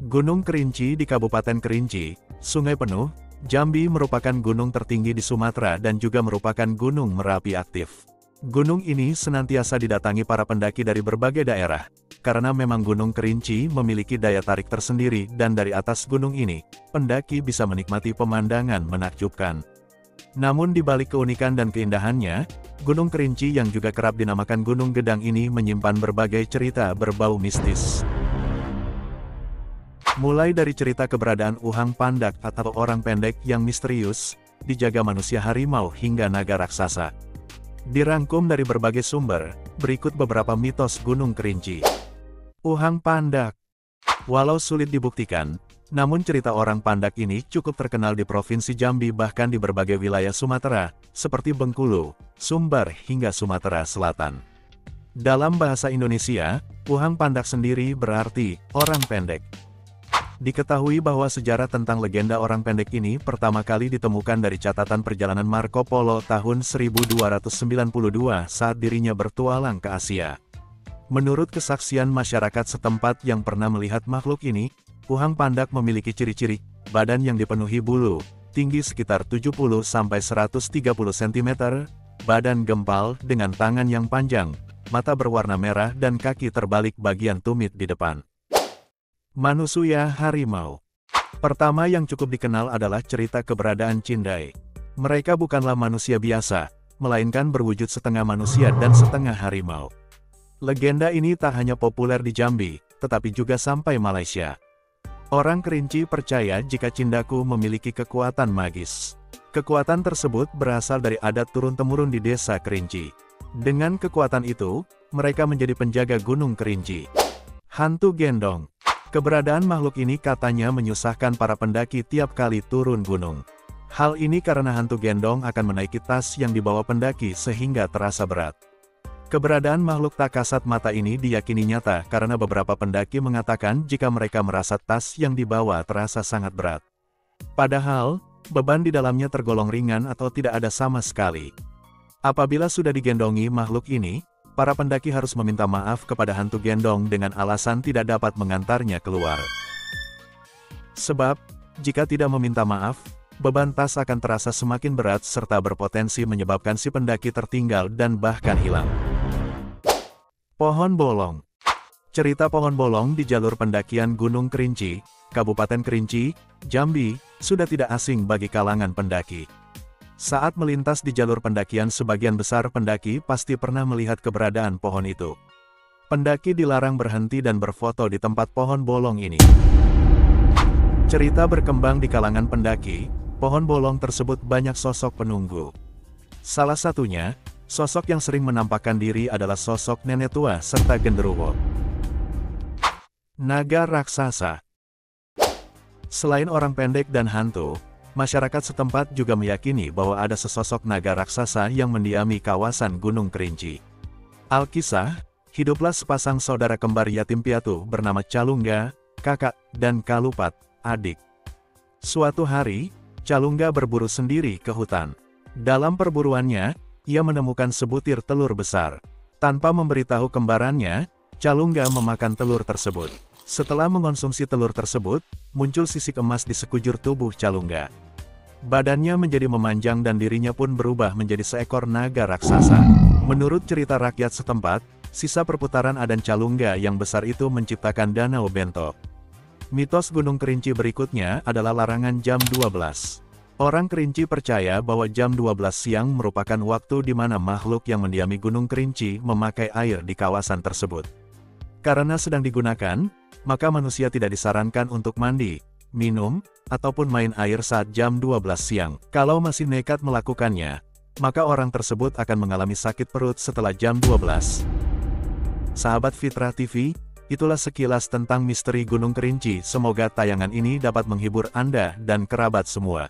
Gunung Kerinci di Kabupaten Kerinci, Sungai Penuh, Jambi merupakan gunung tertinggi di Sumatera dan juga merupakan gunung Merapi aktif. Gunung ini senantiasa didatangi para pendaki dari berbagai daerah, karena memang Gunung Kerinci memiliki daya tarik tersendiri dan dari atas gunung ini, pendaki bisa menikmati pemandangan menakjubkan. Namun di balik keunikan dan keindahannya, Gunung Kerinci yang juga kerap dinamakan Gunung Gedang ini menyimpan berbagai cerita berbau mistis. Mulai dari cerita keberadaan Uhang Pandak atau orang pendek yang misterius, dijaga manusia harimau hingga naga raksasa. Dirangkum dari berbagai sumber, berikut beberapa mitos Gunung Kerinci. Uhang Pandak. Walau sulit dibuktikan, namun cerita orang Pandak ini cukup terkenal di Provinsi Jambi bahkan di berbagai wilayah Sumatera, seperti Bengkulu, Sumbar hingga Sumatera Selatan. Dalam bahasa Indonesia, Uhang Pandak sendiri berarti orang pendek. Diketahui bahwa sejarah tentang legenda orang pendek ini pertama kali ditemukan dari catatan perjalanan Marco Polo tahun 1292 saat dirinya bertualang ke Asia. Menurut kesaksian masyarakat setempat yang pernah melihat makhluk ini, Uhang Pandak memiliki ciri-ciri badan yang dipenuhi bulu, tinggi sekitar 70-130 cm, badan gempal dengan tangan yang panjang, mata berwarna merah dan kaki terbalik bagian tumit di depan. Manusia harimau. Pertama yang cukup dikenal adalah cerita keberadaan Cindai. Mereka bukanlah manusia biasa, melainkan berwujud setengah manusia dan setengah harimau. Legenda ini tak hanya populer di Jambi, tetapi juga sampai Malaysia. Orang Kerinci percaya jika Cindaku memiliki kekuatan magis. Kekuatan tersebut berasal dari adat turun-temurun di desa Kerinci. Dengan kekuatan itu, mereka menjadi penjaga Gunung Kerinci. Hantu Gendong. Keberadaan makhluk ini katanya menyusahkan para pendaki tiap kali turun gunung. Hal ini karena hantu gendong akan menaiki tas yang dibawa pendaki sehingga terasa berat. Keberadaan makhluk tak kasat mata ini diyakini nyata karena beberapa pendaki mengatakan jika mereka merasa tas yang dibawa terasa sangat berat. Padahal, beban di dalamnya tergolong ringan atau tidak ada sama sekali. Apabila sudah digendongi makhluk ini, para pendaki harus meminta maaf kepada hantu gendong dengan alasan tidak dapat mengantarnya keluar. Sebab, jika tidak meminta maaf, beban tas akan terasa semakin berat serta berpotensi menyebabkan si pendaki tertinggal dan bahkan hilang. Pohon Bolong. Cerita pohon bolong di jalur pendakian Gunung Kerinci, Kabupaten Kerinci, Jambi, sudah tidak asing bagi kalangan pendaki. Saat melintas di jalur pendakian sebagian besar pendaki pasti pernah melihat keberadaan pohon itu. Pendaki dilarang berhenti dan berfoto di tempat pohon bolong ini. Cerita berkembang di kalangan pendaki, pohon bolong tersebut banyak sosok penunggu. Salah satunya, sosok yang sering menampakkan diri adalah sosok nenek tua serta genderuwo. Naga raksasa. Selain orang pendek dan hantu, masyarakat setempat juga meyakini bahwa ada sesosok naga raksasa yang mendiami kawasan Gunung Kerinci. Alkisah, hiduplah sepasang saudara kembar yatim piatu bernama Calungga, kakak, dan Kalupat, adik. Suatu hari, Calungga berburu sendiri ke hutan. Dalam perburuannya, ia menemukan sebutir telur besar. Tanpa memberitahu kembarannya, Calungga memakan telur tersebut. Setelah mengonsumsi telur tersebut, muncul sisik emas di sekujur tubuh Calungga. Badannya menjadi memanjang dan dirinya pun berubah menjadi seekor naga raksasa. Menurut cerita rakyat setempat, sisa perputaran adan Calungga yang besar itu menciptakan Danau Bento. Mitos Gunung Kerinci berikutnya adalah larangan jam 12. Orang Kerinci percaya bahwa jam 12 siang merupakan waktu di mana makhluk yang mendiami Gunung Kerinci memakai air di kawasan tersebut. Karena sedang digunakan, maka manusia tidak disarankan untuk mandi, minum, ataupun main air saat jam 12 siang. Kalau masih nekat melakukannya, maka orang tersebut akan mengalami sakit perut setelah jam 12. Sahabat Fitrah TV, itulah sekilas tentang misteri Gunung Kerinci. Semoga tayangan ini dapat menghibur Anda dan kerabat semua.